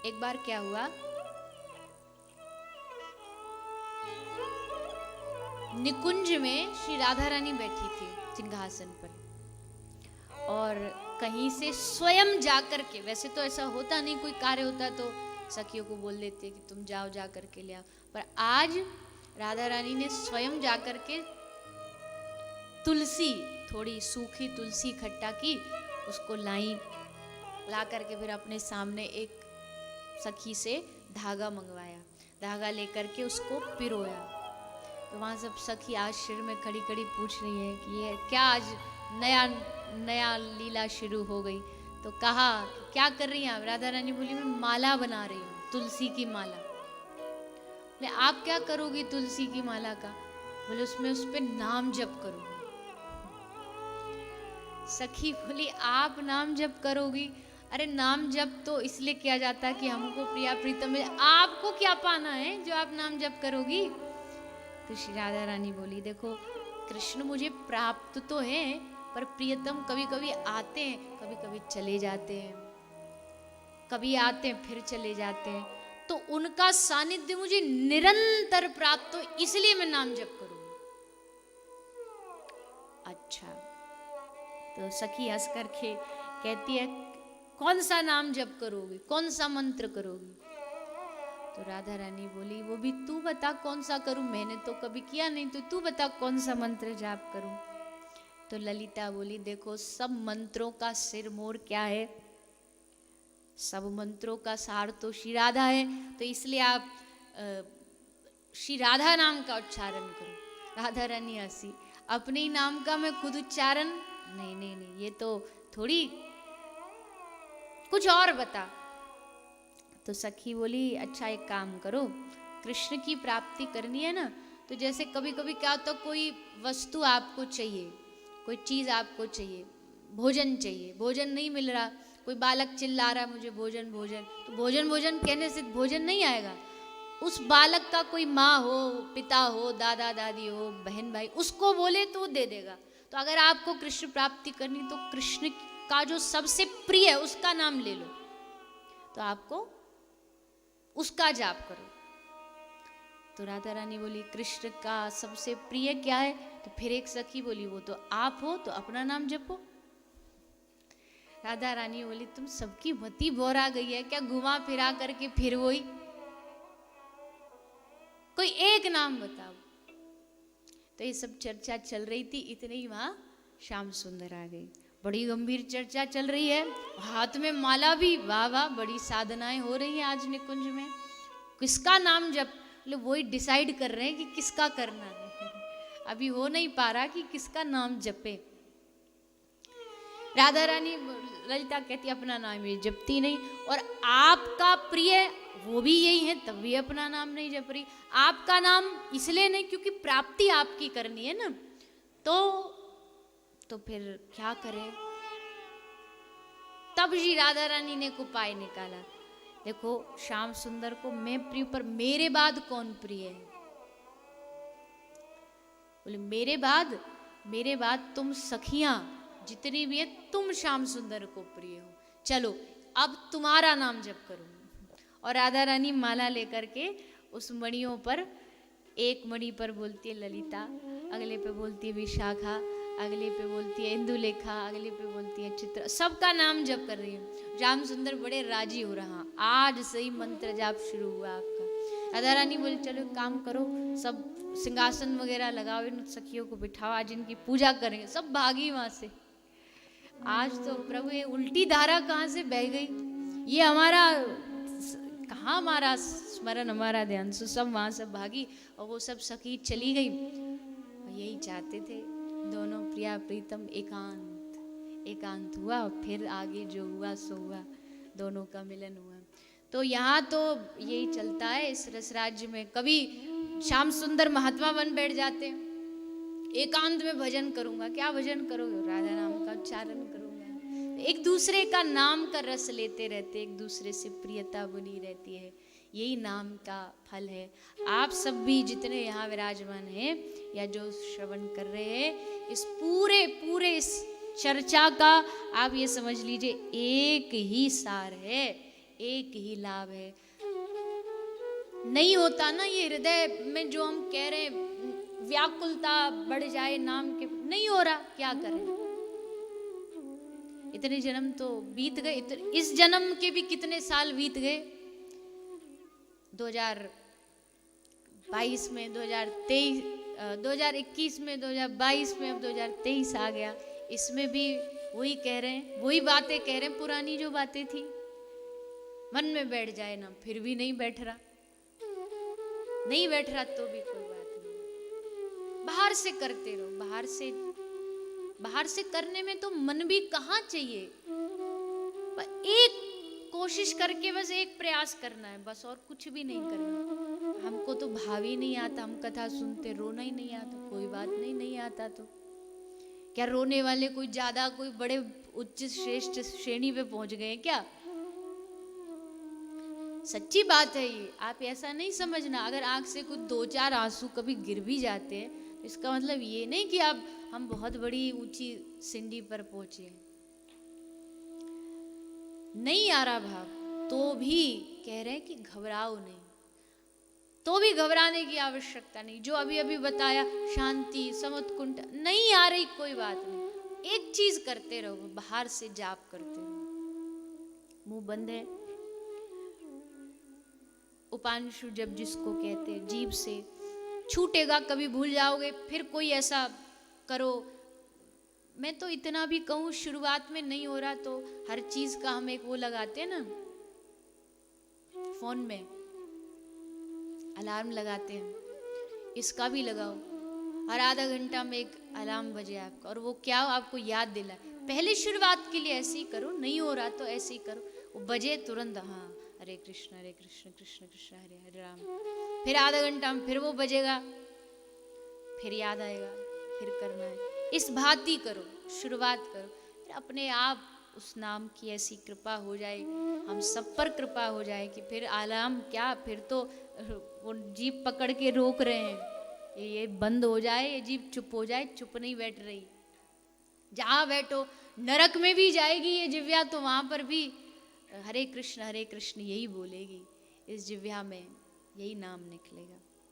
एक बार क्या हुआ, निकुंज में श्री राधा रानी बैठी थी सिंहासन पर, और कहीं से स्वयं जाकर के, वैसे तो ऐसा होता नहीं, कोई कार्य होता तो सखियों को बोल देते कि तुम जाओ जा करके ले आओ, पर आज राधा रानी ने स्वयं जाकर के तुलसी, थोड़ी सूखी तुलसी इकट्ठा की, उसको ला करके फिर अपने सामने एक सखी से धागा मंगवाया, धागा लेकर के उसको पिरोया। तो वहाँ सब सखी आश्चर्य में खड़ी खड़ी पूछ रही है कि ये क्या आज नया लीला शुरू हो गई। तो कहा क्या कर रही हैं आप? राधा रानी बोली मैं माला बना रही हूँ, तुलसी की माला। बोले आप क्या करोगी तुलसी की माला का? बोले उसमें उस पर नाम जप करूंगी। सखी बोली आप नाम जप करोगी? अरे नाम जप तो इसलिए किया जाता है कि हमको प्रिया प्रीतम मिले, आपको क्या पाना है जो आप नाम जप करोगी? तो श्री राधा रानी बोली देखो कृष्ण मुझे प्राप्त तो है, पर प्रियतम कभी कभी आते हैं, कभी कभी चले जाते हैं, कभी आते हैं फिर चले जाते हैं, तो उनका सानिध्य मुझे निरंतर प्राप्त हो, इसलिए मैं नाम जप करूंगी। अच्छा, तो सखी हंस करके कहती है कौन सा नाम जप करोगी, कौन सा मंत्र करोगी? तो राधा रानी बोली वो भी तू बता कौन सा करूं, मैंने तो कभी किया नहीं, तो तू बता कौन सा मंत्र जाप करूं। तो ललिता बोली देखो सब मंत्रों का सिरमौर क्या है, सब मंत्रों का सार तो श्री राधा है, तो इसलिए आप श्री राधा नाम का उच्चारण करो। राधा रानी हंसी, अपने ही नाम का मैं खुद उच्चारण, नहीं नहीं नहीं, ये तो थोड़ी, कुछ और बता। तो सखी बोली अच्छा एक काम करो, कृष्ण की प्राप्ति करनी है ना, तो जैसे कभी कभी क्या होता, कोई वस्तु आपको चाहिए, कोई चीज़ आपको चाहिए, भोजन चाहिए, भोजन नहीं मिल रहा, कोई बालक चिल्ला रहा मुझे भोजन भोजन, तो भोजन भोजन कहने से भोजन नहीं आएगा। उस बालक का कोई माँ हो, पिता हो, दादा दादी हो, बहन भाई, उसको बोले तो वो दे देगा। तो अगर आपको कृष्ण प्राप्ति करनी तो कृष्ण का जो सबसे प्रिय है उसका नाम ले लो, तो आपको उसका जाप करो। तो राधा रानी बोली कृष्ण का सबसे प्रिय क्या है? तो फिर एक सखी बोली वो तो आप हो, तो अपना नाम जपो। राधा रानी बोली तुम सबकी मति बोरा गई है क्या, घुमा फिरा करके फिर वही, कोई एक नाम बताओ। तो ये सब चर्चा चल रही थी, इतने ही वहां श्याम सुंदर आ गई। बड़ी गंभीर चर्चा चल रही है, हाथ में माला भी, वाह वाह, बड़ी साधनाएं हो रही हैं आज निकुंज में। किसका नाम जप, मतलब वही डिसाइड कर रहे हैं कि किसका करना है, अभी हो नहीं पा रहा कि किसका नाम जपे। राधा रानी, ललिता कहती अपना नाम ये जपती नहीं, और आपका प्रिय वो भी यही है तब भी अपना नाम नहीं जप रही। आपका नाम इसलिए नहीं क्योंकि प्राप्ति आपकी करनी है ना, तो फिर क्या करे? तब जी राधा रानी ने एक उपाय निकाला, देखो श्याम सुंदर को मैं प्रिय, पर मेरे बाद कौन प्रिय है? बोले मेरे बाद तुम सखियां जितनी भी है, तुम श्याम सुंदर को प्रिय हो, चलो अब तुम्हारा नाम जप करूंगी। और राधा रानी माला लेकर के उस मणियों पर, एक मणि पर बोलती है ललिता, अगले पे बोलती है विशाखा, अगले पे बोलती है इंदुलेखा, अगले पे बोलती है चित्र, सबका नाम जप कर रही है। श्याम सुंदर बड़े राजी हो रहा, आज से ही मंत्र जाप शुरू हुआ आपका। राधा रानी बोली चलो काम करो, सब सिंहासन वगैरह लगाओ, इन सखियों को बिठाओ, आज इनकी पूजा करेंगे। सब भागी वहां से। आज तो प्रभु ये उल्टी धारा कहाँ से बह गई, ये हमारा कहाँ, हमारा स्मरण, हमारा ध्यान, सो सब वहां से भागी और वो सब सखी चली गई। यही चाहते थे दोनों प्रिया प्रीतम, एकांत हुआ, और फिर आगे जो हुआ सो हुआ, दोनों का मिलन हुआ। तो यहाँ तो यही चलता है इस रस राज्य में, कभी श्याम सुंदर महात्मा बन बैठ जाते हैं, एकांत में भजन करूंगा, क्या भजन करोगे? राधा नाम का उच्चारण करूंगा। एक दूसरे का नाम का रस लेते रहते, एक दूसरे से प्रियता बनी रहती है, यही नाम का फल है। आप सब भी जितने यहाँ विराजमान हैं या जो श्रवण कर रहे हैं, इस पूरे इस चर्चा का आप ये समझ लीजिए एक ही सार है, एक ही लाभ है। नहीं होता ना ये हृदय में जो हम कह रहे हैं, व्याकुलता बढ़ जाए नाम के, नहीं हो रहा, क्या करें। इतने जन्म तो बीत गए, इस जन्म के भी कितने साल बीत गए। 2022 में, 2023, 2021 में, 2022 में, अब 2023 आ गया। इसमें भी वही कह रहे हैं, वही बातें कह रहे हैं, पुरानी जो बातें थी। मन में बैठ जाए ना, फिर भी नहीं बैठ रहा, नहीं बैठ रहा तो भी कोई बात नहीं, बाहर से करते रहो। बाहर से करने में तो मन भी कहाँ चाहिए, एक कोशिश करके बस एक प्रयास करना है, बस, और कुछ भी नहीं करना। हमको तो भाव ही नहीं आता, हम कथा सुनते रोना ही नहीं आता, कोई बात नहीं, नहीं आता तो क्या रोने वाले कोई ज्यादा, कोई बड़े उच्च श्रेष्ठ श्रेणी पे पहुंच गए क्या। सच्ची बात है ये, आप ऐसा नहीं समझना। अगर आंख से कुछ 2-4 आंसू कभी गिर भी जाते हैं, इसका मतलब ये नहीं कि आप हम बहुत बड़ी ऊंची सिंडी पर पहुंचे। नहीं आ रहा भाव तो भी कह रहे हैं कि घबराओ नहीं, तो भी घबराने की आवश्यकता नहीं। जो अभी अभी बताया, शांति, समुत्कुंठ, नहीं आ रही कोई बात नहीं, एक चीज करते रहो, बाहर से जाप करते रहो। मुंह बंद है, उपांशु जब जिसको कहते हैं, जीभ से छूटेगा, कभी भूल जाओगे, फिर कोई ऐसा करो। मैं तो इतना भी कहूँ, शुरुआत में नहीं हो रहा तो हर चीज का हम एक वो लगाते हैं ना, फोन में अलार्म लगाते हैं, इसका भी लगाओ। हर आधा घंटा में एक अलार्म बजे आपका, और वो क्या आपको याद दिलाए। पहले शुरुआत के लिए ऐसे ही करो, नहीं हो रहा तो ऐसे ही करो, वो बजे तुरंत, हाँ हरे कृष्ण कृष्ण कृष्ण हरे हरे राम। फिर आधा घंटा में फिर वो बजेगा, फिर याद आएगा, फिर करना है। इस भांति करो, शुरुआत करो, फिर अपने आप उस नाम की ऐसी कृपा हो जाए, हम सब पर कृपा हो जाए कि फिर अलार्म क्या, फिर तो वो जीभ पकड़ के रोक रहे हैं, ये बंद हो जाए, ये जीभ चुप हो जाए, चुप नहीं बैठ रही। जहाँ बैठो, नरक में भी जाएगी ये जिव्या तो वहां पर भी हरे कृष्ण यही बोलेगी, इस जिव्या में यही नाम निकलेगा।